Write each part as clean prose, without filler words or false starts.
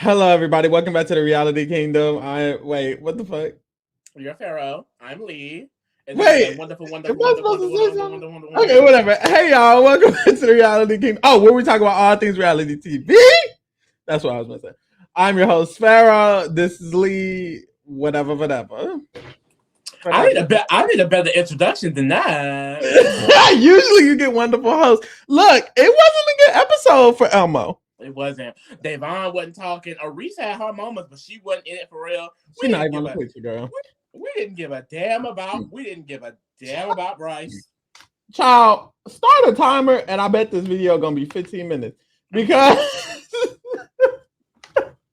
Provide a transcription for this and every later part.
Hello, everybody. Welcome back to the Reality Kingdom. Wait, what the fuck? You're Pharaoh. I'm Lee. And this is a Wait, wonderful, am wonderful, I wonderful, supposed to wonderful, say wonderful, something? wonderful, wonderful, Okay, wonderful. whatever. Hey, y'all. Welcome back to the Reality Kingdom. Oh, where we talk about all things reality TV. That's what I was going to say. I'm your host, Pharaoh. This is Lee. Whatever, whatever. I need a better introduction than that. Usually you get wonderful hosts. Look, it wasn't a good episode for Elmo. It wasn't. Devon wasn't talking. Reese had her moments, but she wasn't in it for real. She's not even on the picture, girl. We didn't give a damn about. We didn't give a damn about Bryce. Child, start a timer, and I bet this video gonna be 15 minutes because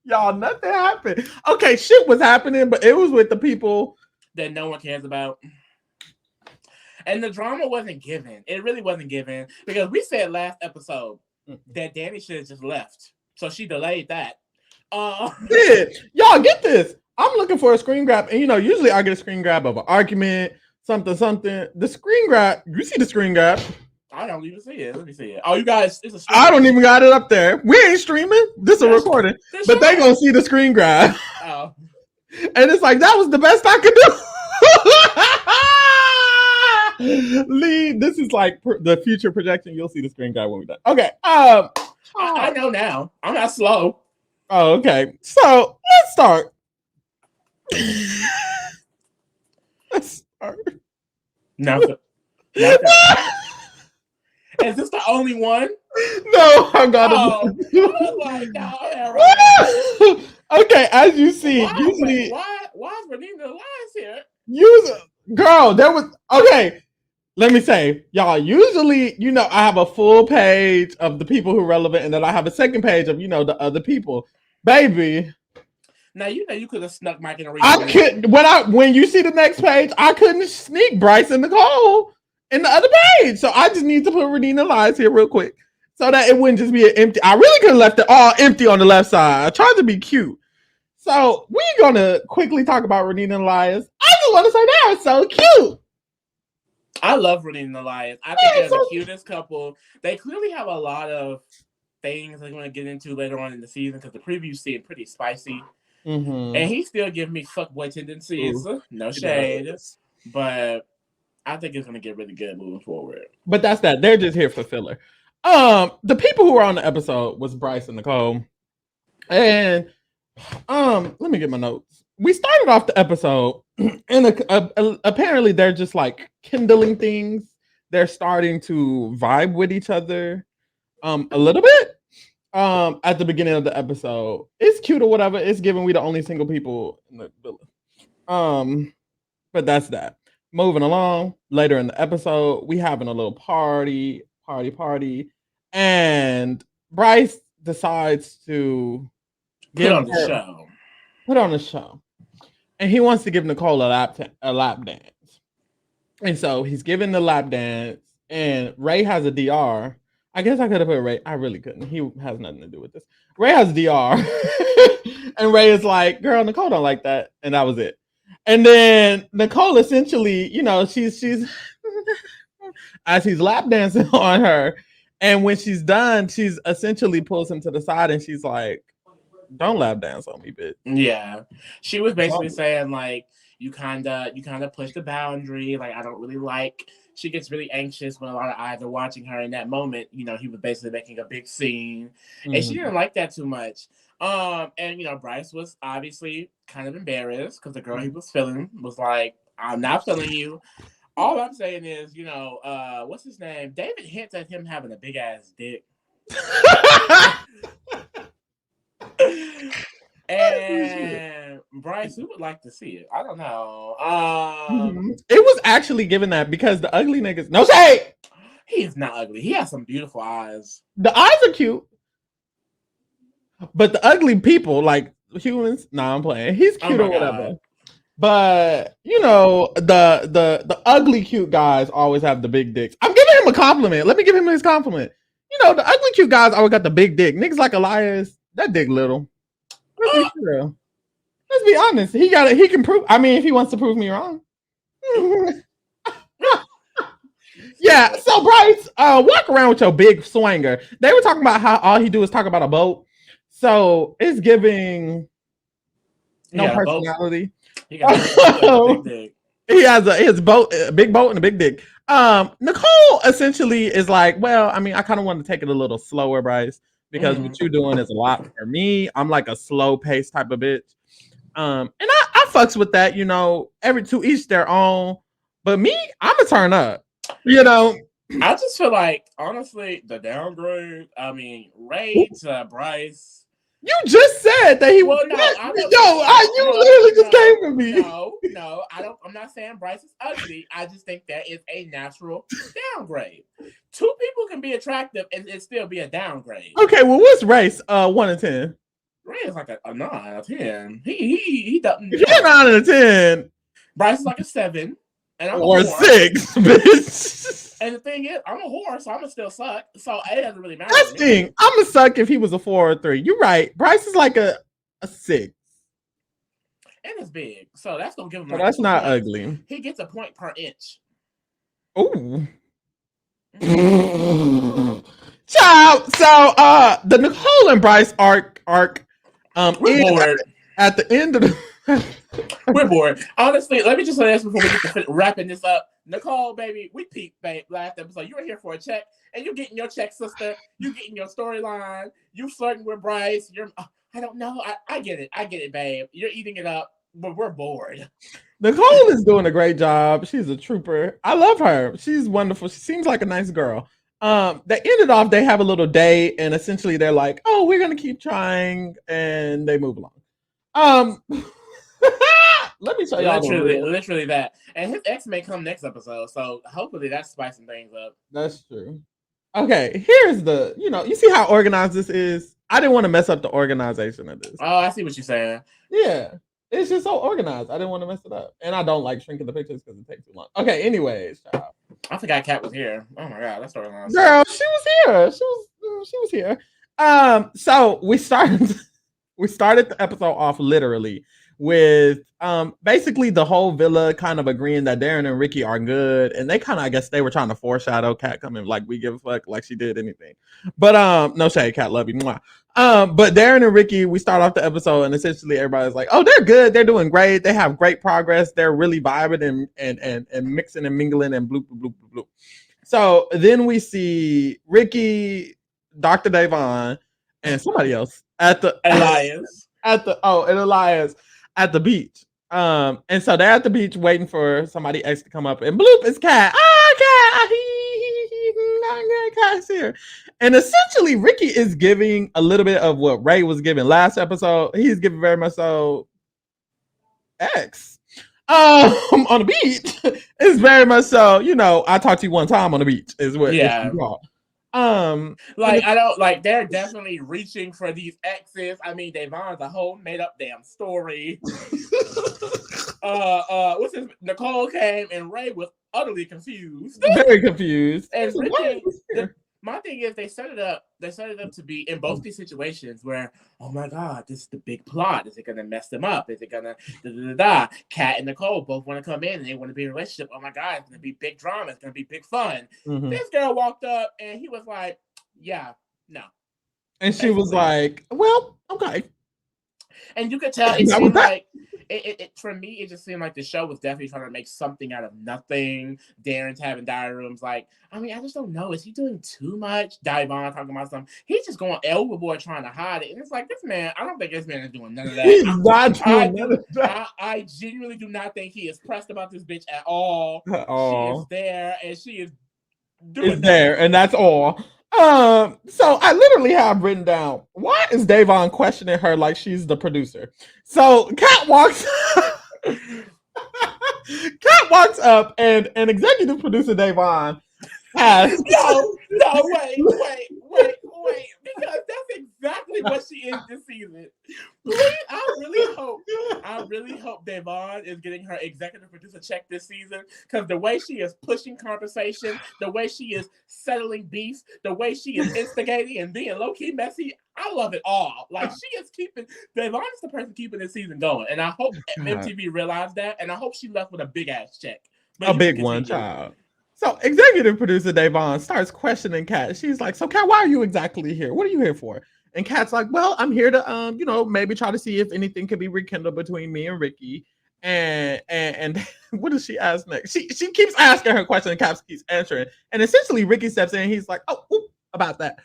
y'all nothing happened. Okay, shit was happening, but it was with the people that no one cares about. And the drama wasn't given. It really wasn't given because we said last episode that Danny should have just left. So she delayed that. Y'all get this. I'm looking for a screen grab, and usually I get a screen grab of an argument, something. The screen grab, you see the screen grab. I don't even see it. Let me see it. Oh, you guys, it's a stream. I don't even got it up there. We ain't streaming. This is a recording. But they gonna see the screen grab. Oh. And it's like, that was the best I could do. Lee, this is like the future projection. You'll see the screen grab when we're done. Okay. I know now. I'm not slow. Oh, okay. So let's start. Let's start. Nothing. Is this the only one? No, I got it. Oh my God. Okay, as you see, why is Renina Elias here? Girl, there was okay. Let me say, y'all, usually, I have a full page of the people who are relevant, and then I have a second page of, the other people. Baby. Now, you could have snuck Mike in a I couldn't. When you see the next page, I couldn't sneak Bryce and Nicole in the other page. So I just need to put Renina Elias here real quick so that it wouldn't just be an empty. I really could have left it all empty on the left side. I tried to be cute. So we're going to quickly talk about Renina Elias. I just want to say that was so cute. I love Renina Elias. I think they're the cutest couple. They clearly have a lot of things they're going to get into later on in the season because the previews seem pretty spicy. Mm-hmm. And he still gives me fuckboy tendencies. Ooh, no shade. But I think it's going to get really good moving forward. But that's that. They're just here for filler. The people who were on the episode was Bryce and Nicole. And let me get my notes. We started off the episode and apparently they're just like kindling things. They're starting to vibe with each other a little bit. At the beginning of the episode, it's cute or whatever. It's given we the only single people in the village. But that's that. Moving along, later in the episode, we having a little party, and Bryce decides to put on the show, and he wants to give Nicole a lap dance, and so he's giving the lap dance, and Ray has a DR. I guess I could have put Ray. I really couldn't. He has nothing to do with this. Ray has DR. And Ray is like, girl, Nicole don't like that. And that was it. And then Nicole essentially, she's as he's lap dancing on her. And when she's done, she's essentially pulls him to the side and she's like, don't lap dance on me, bitch. Yeah. She was basically saying, like, you kinda push the boundary. Like, I don't really like. She gets really anxious when a lot of eyes are watching her. In that moment, he was basically making a big scene, and she didn't like that too much. And Bryce was obviously kind of embarrassed because the girl he was feeling was like, "I'm not feeling you." All I'm saying is, what's his name? David hints at him having a big ass dick. And Bryce, who would like to see it? I don't know. It was actually given that because the ugly niggas. No shade. He is not ugly. He has some beautiful eyes. The eyes are cute, but the ugly people, like humans, I'm playing. He's cute or whatever. God. But the ugly cute guys always have the big dicks. I'm giving him a compliment. Let me give him his compliment. The ugly cute guys always got the big dick. Niggas like Elias, that dick little. Let's be real. Let's be honest. He can prove. I mean, if he wants to prove me wrong. Yeah. So Bryce, walk around with your big swanger. They were talking about how all he do is talk about a boat. So it's giving no Yeah, boat. personality. He got a big dick. He has a big boat and a big dick. Nicole essentially is like, well, I mean, I kind of want to take it a little slower, Bryce, because what you're doing is a lot for me. I'm like a slow pace type of bitch. And I fucks with that, every to each their own. But me, I'm a turn up, I just feel like, honestly, the downgrade. I mean, Ray to Bryce. You just said that he. Well, no, I don't. You literally just came for me. No, I don't. I'm not saying Bryce is ugly. I just think that is a natural downgrade. Two people can be attractive and it still be a downgrade. Okay, well, what's Race? 1 to 10. Ray is like a 9 out of 10. He doesn't. If you're 9 out of 10, Bryce is like a 7, and I'm or 6, bitch. And the thing is, I'm a whore, so I'm gonna still suck. So it doesn't really matter. That's the thing. I'm gonna suck if he was a 4 or 3. You're right. Bryce is like a 6. And it's big, so that's gonna give him. So that's not ugly. He gets a point per inch. Ooh. Child. So the Nicole and Bryce arc we're bored. At the end of the we're bored. Honestly, let me just say this before we get to wrapping this up. Nicole, baby, we peaked, babe, last episode. You were here for a check, and you're getting your check, sister. You getting your storyline. You flirting with Bryce. I don't know. I get it, babe. You're eating it up, but we're bored. Nicole is doing a great job. She's a trooper. I love her. She's wonderful. She seems like a nice girl. They ended off, they have a little date, and essentially they're like, oh, we're gonna keep trying, and they move along. Let me tell y'all literally that. And his ex may come next episode, so hopefully that's spicing things up. That's true. Okay, here's the, you see how organized this is? I didn't want to mess up the organization of this. Oh, I see what you're saying. Yeah. It's just so organized. I didn't want to mess it up. And I don't like shrinking the pictures because it takes too long. Okay, anyways, child. I forgot Kat was here. Oh my god, that's storyline. Girl, she was here. She was here. So we started the episode off literally with basically the whole villa kind of agreeing that Darren and Ricky are good, and they kind of, I guess they were trying to foreshadow Kat coming like we give a fuck, like she did anything. But no shade, Kat, love you. Mwah. But Darren and Ricky, we start off the episode and essentially everybody's like, oh, they're good, they're doing great, they have great progress, they're really vibing and mixing and mingling and bloop bloop bloop bloop bloop. So then we see Ricky, Dr. Davon, and somebody else at the Elias. Elias at the beach. And so they're at the beach waiting for somebody else to come up, and bloop, it's Kat. Kat, Kat's here. And essentially Ricky is giving a little bit of what Ray was giving last episode. He's giving very much so X. On the beach. It's very much so, I talked to you one time on the beach is what yeah. I don't like, they're definitely reaching for these exes. I mean, Davon's a whole made up damn story. What's his Nicole came and Ray was utterly confused. Very confused. And Ricky, my thing is they set it up to be in both these situations where, oh my god, this is the big plot. Is it gonna mess them up? Is it gonna Kat and Nicole both want to come in and they want to be in a relationship. Oh my god, it's gonna be big drama, it's gonna be big fun. Mm-hmm. This girl walked up and he was like, yeah, no. And she was like, well, okay. And you could tell it seemed like it for me, it just seemed like the show was definitely trying to make something out of nothing. Darren's having diary rooms. Like, I mean, I just don't know. Is he doing too much? Davon talking about something. He's just going overboard trying to hide it. And it's like, this man, I don't think this man is doing none of that. He's not doing none of that. I genuinely do not think he is pressed about this bitch at all. She is there and she is doing it's there, and that's all. So I literally have written down, why is Davon questioning her like she's the producer? So Kat walks up and executive producer Davon has no, wait, because that's exactly what she is this season. Please, I really hope Davon is getting her executive producer check this season, because the way she is pushing conversation, the way she is settling beef, the way she is instigating and being low-key messy, I love it all. Like, she is Davon is the person keeping this season going, and I hope MTV realized that, and I hope she left with a big-ass check. But a big one, child. So executive producer Davon starts questioning Kat. She's like, so Kat, why are you exactly here? What are you here for? And Kat's like, well, I'm here to maybe try to see if anything could be rekindled between me and Ricky. And what does she ask next? She keeps asking her question and Kat keeps answering. And essentially Ricky steps in and he's like, oh, about that.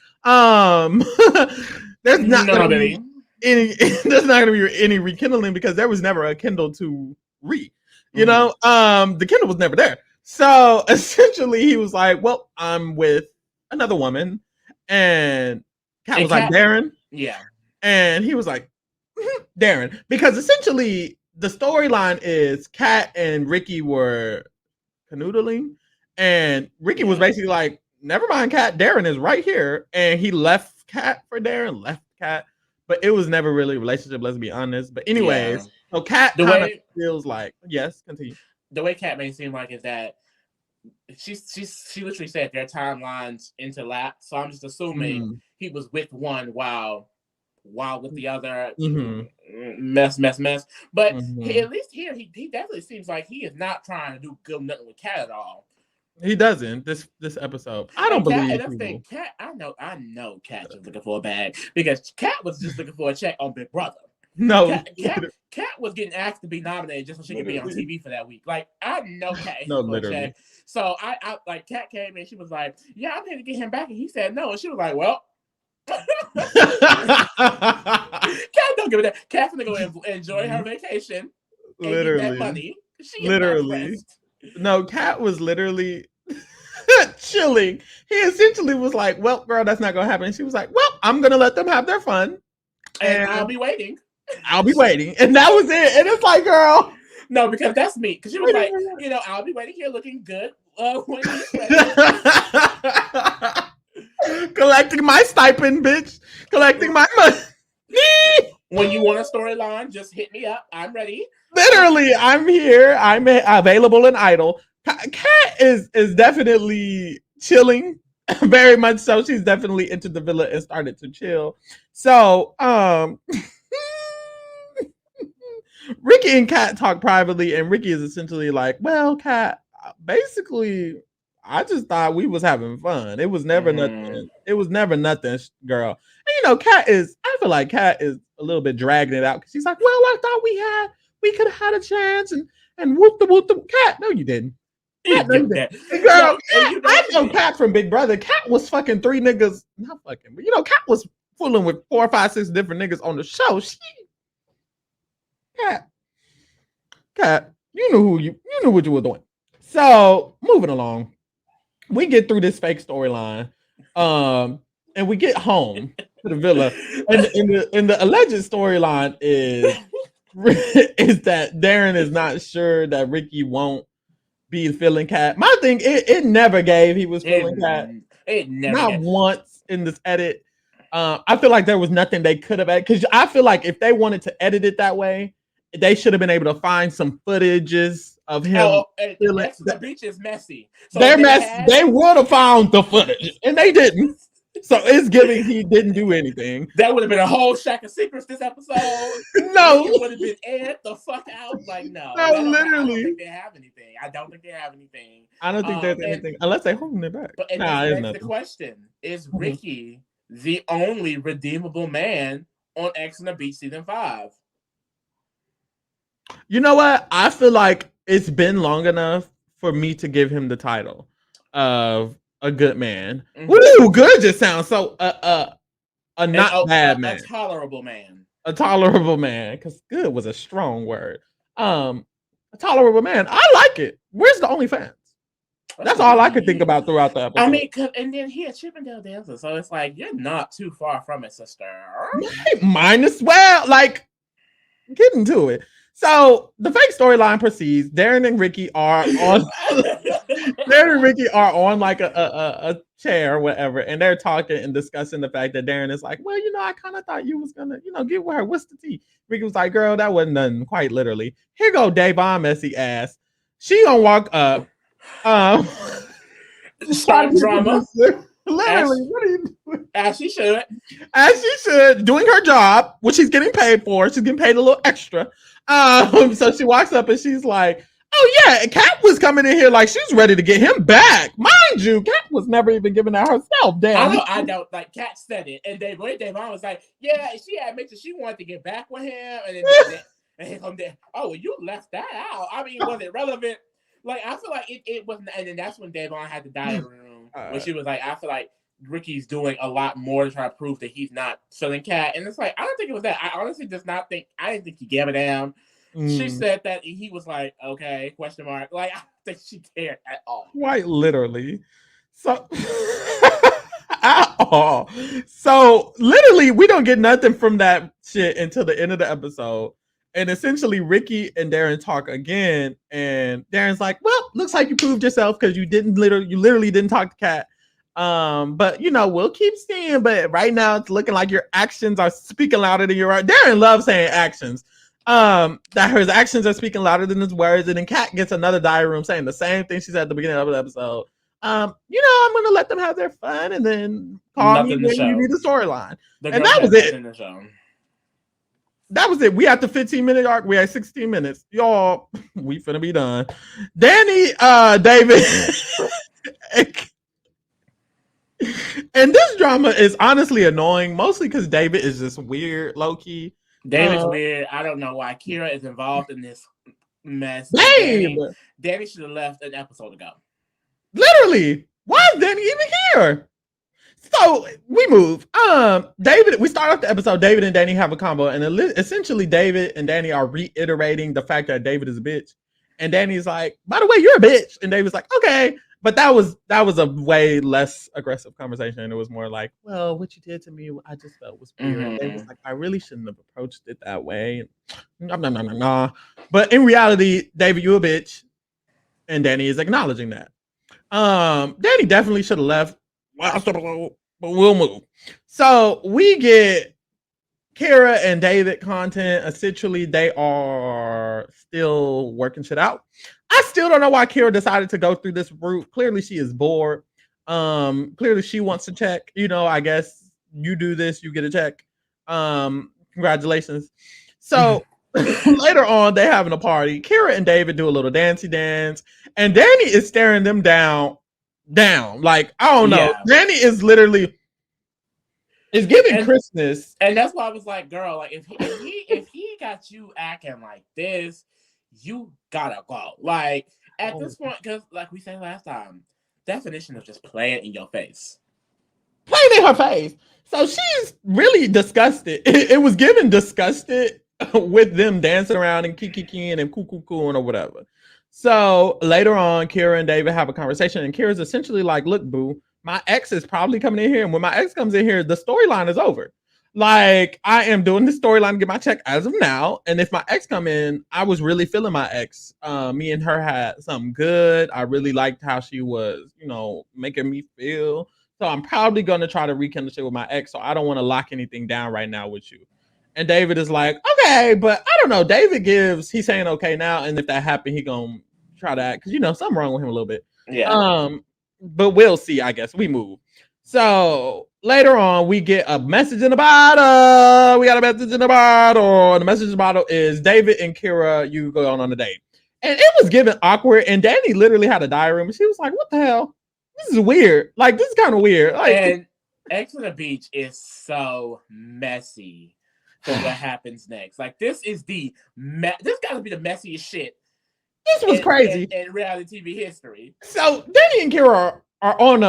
There's not gonna be any there's not gonna be any rekindling because there was never a Kindle to the Kindle was never there. So essentially he was like, well, I'm with another woman. And Kat was like, Darren? Yeah. And he was like, Darren. Because essentially the storyline is Kat and Ricky were canoodling. And Ricky was basically like, never mind, Kat, Darren is right here. And he left Kat for Darren, left Kat. But it was never really a relationship, let's be honest. But anyways, so Kat kind of feels like, yes, continue. The way Kat made it seem like is that she literally said their timelines interlap. So I'm just assuming he was with one while with the other. Mess. But at least here he definitely seems like he is not trying to do good nothing with Kat at all. He doesn't this episode. I don't believe it. Kat, I know Kat is looking for a bag because Kat was just looking for a check on Big Brother. No, Kat was getting asked to be nominated just so she could be on TV for that week. Like, I know Kat is no, for a check. So I like Kat came in, she was like, yeah, I'm here to get him back. And he said no. And she was like, well, Kat don't give a damn. Kat's gonna go enjoy her vacation and get that money. She literally. No, Kat was literally chilling. He essentially was like, well, girl, that's not gonna happen. And she was like, well, I'm gonna let them have their fun. And I'll be waiting. And that was it. And it's like, girl. No, because that's me. Because she was like, I'll be waiting here looking good. When collecting my stipend, bitch. Collecting my money. When you want a storyline, just hit me up. I'm ready. Literally, I'm here. I'm available and idle. Kat is definitely chilling. Very much so. She's definitely entered the villa and started to chill. So, Ricky and Kat talk privately, and Ricky is essentially like, well, Kat, basically, I just thought we was having fun. It was never nothing. It was never nothing, girl. And Kat I feel like Kat is a little bit dragging it out because she's like, well, I thought we could have had a chance and whoop the Kat. No, you didn't. Kat, no, you didn't. Girl, I know Kat from Big Brother. Kat was fucking 3 niggas. Not fucking, but Kat was fooling with 4, 5, 6 different niggas on the show. Kat, you knew what you were doing. So moving along, we get through this fake storyline, and we get home to the villa, and the alleged storyline is that Darren is not sure that Ricky won't be feeling Kat. My thing, it never gave he was feeling Kat. It never not once in this edit. I feel like there was nothing they could have edited because I feel like if they wanted to edit it that way, they should have been able to find some footages of him. The beach is messy. So they're messy. They would have found the footage, and they didn't. So it's giving he didn't do anything. That would have been a whole Shack of Secrets this episode. No, it would have been aired the fuck out. Like no, literally. I don't think they have anything. I don't think there's anything unless they're holding it back. But that's the question: is Ricky the only redeemable man on X on the Beach season 5? You know what? I feel like it's been long enough for me to give him the title of a good man. Ooh, good just sounds so bad man. A tolerable man. A tolerable man, because good was a strong word. A tolerable man. I like it. Where's the OnlyFans? That's all I could think about throughout the episode. I mean, and then he a Chippendale dancer, so it's like you're not too far from it, sister. Mine as well. Like, get into it. So the fake storyline proceeds. Darren and Ricky are on. Like a chair or whatever, and they're talking and discussing the fact that Darren is like, well, I kind of thought you was gonna, get with her. What's the tea? Ricky was like, girl, that wasn't nothing. Quite literally. Here go Davon messy ass. She gonna walk up. Start drama. Literally, what are you doing? As she should. Doing her job, which she's getting paid for. She's getting paid a little extra. So she walks up and she's like, Oh yeah, Kat was coming in here like she's ready to get him back. Mind you, Kat was never even giving that herself. Damn. I don't like Kat said it, and Davon was like, yeah, she had mentioned she wanted to get back with him, and then and he come there. Oh, well, you left that out. I mean, was it relevant? Like, I feel like it wasn't, and then that's when Davon had the diary room when she was like, I feel like Ricky's doing a lot more to try to prove that he's not feeling Kat, and it's like I don't think it was that. I honestly just not think. I didn't think he gave a damn. She said that he was like, okay, question mark. Like, I don't think she cared at all. Quite literally. So at all. So literally, we don't get nothing from that shit until the end of the episode. And essentially, Ricky and Darren talk again, and Darren's like, "Well, looks like you proved yourself because you literally didn't talk to Kat. But we'll keep seeing. But right now, it's looking like your actions are speaking louder than your words." Darren loves saying actions. That his actions are speaking louder than his words, and then Kat gets another diary room saying the same thing she said at the beginning of the episode. I'm gonna let them have their fun and then call me when you need a storyline. And that was it. That was it. We at the 15-minute arc. We had 16 minutes. Y'all, we finna be done. Danny, David. And this drama is honestly annoying, mostly because David is just weird, low-key. David's weird. I don't know why Kyra is involved in this mess. Danny should have left an episode ago. Literally. Why is Danny even here? So we move. We start off the episode. David and Danny have a combo, and essentially David and Danny are reiterating the fact that David is a bitch. And Danny's like, by the way, you're a bitch. And David's like, okay. But that was a way less aggressive conversation. It was more like, well, what you did to me, I just felt was weird. And David's like, I really shouldn't have approached it that way. Nah. But in reality, David, you a bitch. And Danny is acknowledging that. Danny definitely should have left. But we'll move. So we get Kyra and David content. Essentially, they are still working shit out. I still don't know why Kyra decided to go through this route. Clearly, she is bored. Clearly, she wants to check. I guess you do this, you get a check. Congratulations. So later on, they're having a party. Kyra and David do a little dancey dance, and Danny is staring them down. Like, I don't know. Yeah. Danny is literally giving Christmas. And that's why I was like, girl, like if he got you acting like this, you gotta go. Like, at this point, because like we said last time, definition of just playing in your face. Playing in her face. So she's really disgusted. It was given disgusted with them dancing around and kikiing and cool or whatever. So later on, Kyra and David have a conversation, and Kyra's essentially like, look, boo, my ex is probably coming in here. And when my ex comes in here, the storyline is over. Like, I am doing the storyline to get my check as of now. And if my ex come in, I was really feeling my ex. Me and her had something good. I really liked how she was, making me feel. So I'm probably going to try to rekindle shit with my ex. So I don't want to lock anything down right now with you. And David is like, okay, but I don't know. He's saying okay now. And if that happened, he going to try to act. Because, something wrong with him a little bit. Yeah. But we'll see, I guess. We move. So later on, we get a message in the bottle. We got a message in the bottle. And the message in the bottle is David and Kyra, you go on a date. And it was given awkward. And Danny literally had a diary room. And she was like, what the hell? This is weird. Like, this is kind of weird. Like, and X on the Beach is so messy for what happens next. Like, this is this got to be the messiest shit. This was crazy in reality TV history. So Danny and Kyra are on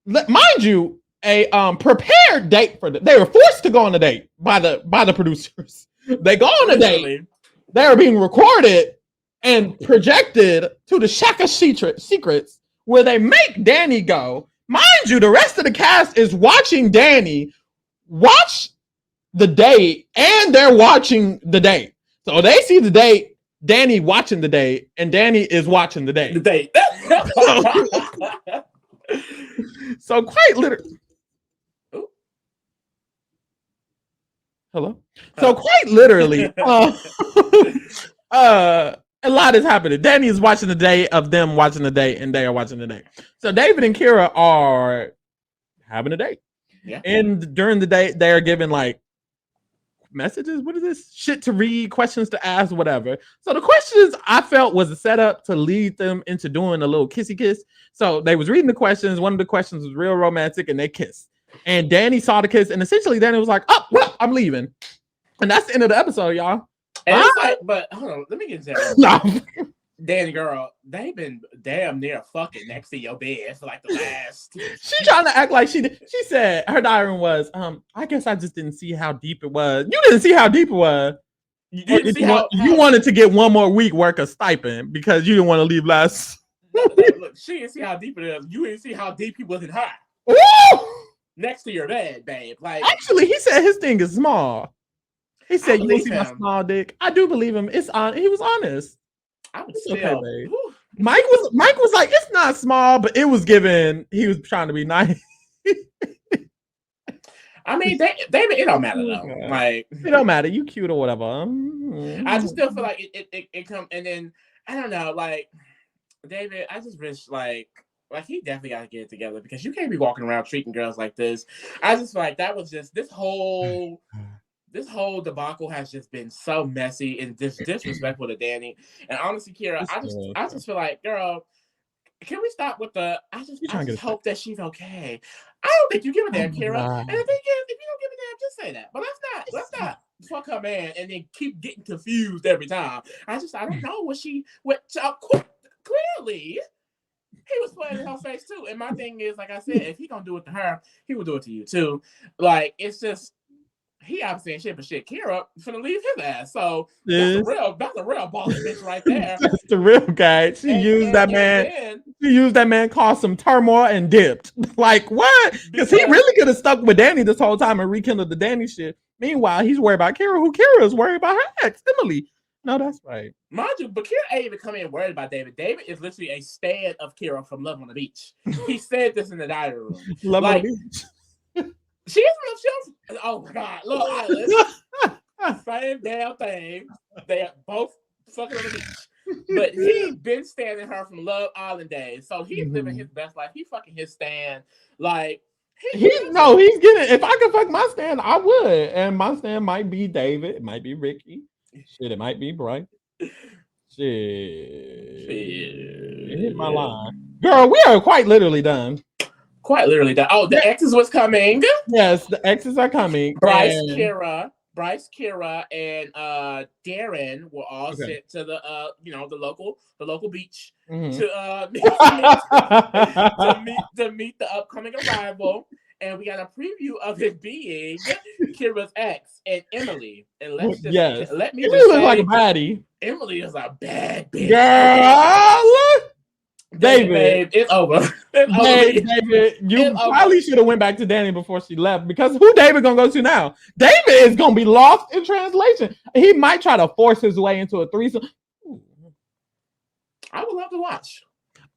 mind you, a prepared date for them. They were forced to go on a date by the producers. They go on a date. They are being recorded and projected to the Shaka Secrets, where they make Danny go. Mind you, the rest of the cast is watching Danny watch the date, and they're watching the date. So they see the date, Danny watching the date, and Danny is watching the date. The date. So quite literally. Hello. So quite literally, a lot is happening. Danny is watching the day of them watching the date, and they are watching the date. So David and Kyra are having a date. Yeah. And during the date, they are given like messages. What is this? Shit to read, questions to ask, whatever. So the questions I felt was a setup to lead them into doing a little kissy kiss. So they was reading the questions. One of the questions was real romantic, and they kissed. And Danny saw the kiss, and essentially Danny was like, "Oh, well, I'm leaving." And that's the end of the episode, y'all. And it's like, but hold on, let me get into that. No. Danny girl, they've been damn near fucking next to your bed for like the last. She trying to act like she did. She said her diary was, I guess I just didn't see how deep it was. You didn't see how deep it was. You wanted to get one more week work of stipend because you didn't want to leave last. No, look, she didn't see how deep it is. You didn't see how deep he was in her. Ooh! Next to your bed, babe. Like, actually, he said his thing is small. He said, "You see my small dick." I do believe him. It's on. He was honest. I would still. Okay, babe. Mike was like, "It's not small," but it was given. He was trying to be nice. I mean, David, it don't matter though. Like, it don't matter. You cute or whatever. I just still feel like it come, and then I don't know. Like, David, I just wish like he definitely got to get it together because you can't be walking around treating girls like this. I just feel like that was just this whole debacle has just been so messy and disrespectful to Danny. And honestly, Kyra, I just feel like, girl, can we stop with the? I just hope that she's okay. I don't think you give a damn, Kyra. And the thing is, if you don't give a damn, just say that. But let's not fuck her man and then keep getting confused every time. I don't know clearly. He was playing in her face too. And my thing is, like I said, if he gonna do it to her, he will do it to you too. Like, it's just. He obviously ain't shit but shit. Kyra finna leave his ass. So that's a real boss bitch right there. That's the real guy. She used that man, caused some turmoil and dipped. Like, what? Because he really could have stuck with Danny this whole time and rekindled the Danny shit. Meanwhile, he's worried about Kyra, who Kyra is worried about her ex, Emily. No, that's right. Mind you, but Kyra ain't even coming in worried about David. David is literally a stand of Kyra from Love on the Beach. He said this in the dining room. Love on the Beach. She is oh my God, look, Alice, same damn thing. They are both fucking on the beach, but he been standing her from Love Island days, so he's living his best life. He fucking his stand, like he's getting. If I could fuck my stand, I would, and my stand might be David, it might be Ricky, shit, it might be Bryce. Shit. It hit my line, girl. We are quite literally done. Quite literally done. Oh, the exes was coming. Yes, the exes are coming. Bryce, Kyra, and Darren were all sent to the the local beach to meet the upcoming arrival. And we got a preview of it being Kyra's ex and Emily. And let me Emily looks like a baddie. Emily is a bad bitch. Girl. David, it's over. David, you probably should have went back to Danny before she left because who David gonna go to now? David is gonna be lost in translation. He might try to force his way into a threesome. I would love to watch.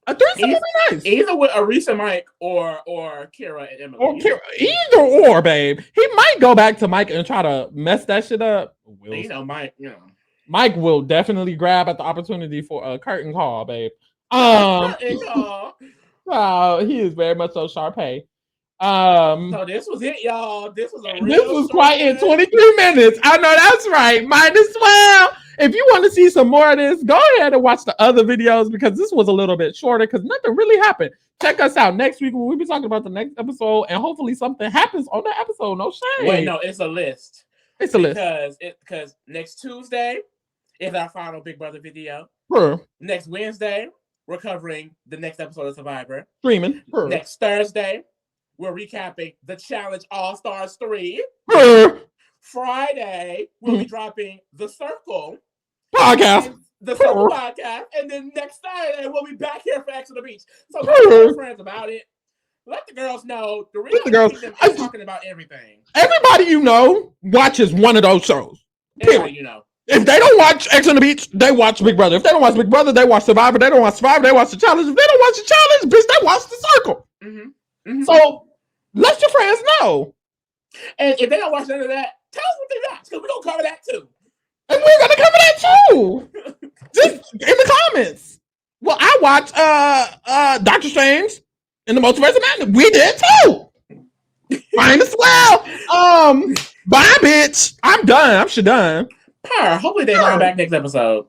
A threesome would be nice. Either with Arisa, Mike, or Kyra and Emily. Either or, babe. He might go back to Mike and try to mess that shit up. Mike will definitely grab at the opportunity for a curtain call, babe. Wow, he is very much so Sharpay. So this was it, y'all. This was quite in 23 minutes. I know that's right. Might as well. If you want to see some more of this, go ahead and watch the other videos because this was a little bit shorter because nothing really happened. Check us out next week when we'll be talking about the next episode and hopefully something happens on that episode. No shame. Wait, no, it's a list. It's a list. Because next Tuesday is our final Big Brother video. Sure. Next Wednesday, we're covering the next episode of Survivor. Streaming. Next Thursday, we're recapping the Challenge All-Stars 3. Friday, we'll be dropping the Circle podcast. The Circle podcast. And then next Saturday, we'll be back here for X on the Beach. So tell your friends about it. Let the girls know. The real team is talking about everything. Everybody you know watches one of those shows. Everybody you know. If they don't watch X on the Beach, they watch Big Brother. If they don't watch Big Brother, they watch Survivor. They don't watch Survivor, they watch The Challenge. If they don't watch The Challenge, bitch, they watch The Circle. So let your friends know. And if they don't watch none of that, tell us what they watch, because we're going to cover that too. And we're going to cover that too. Just in the comments. Well, I watched Doctor Strange and the Multiverse of Madness. We did too. Might as well. Bye, bitch. I'm done. I'm done. Hopefully they line back next episode.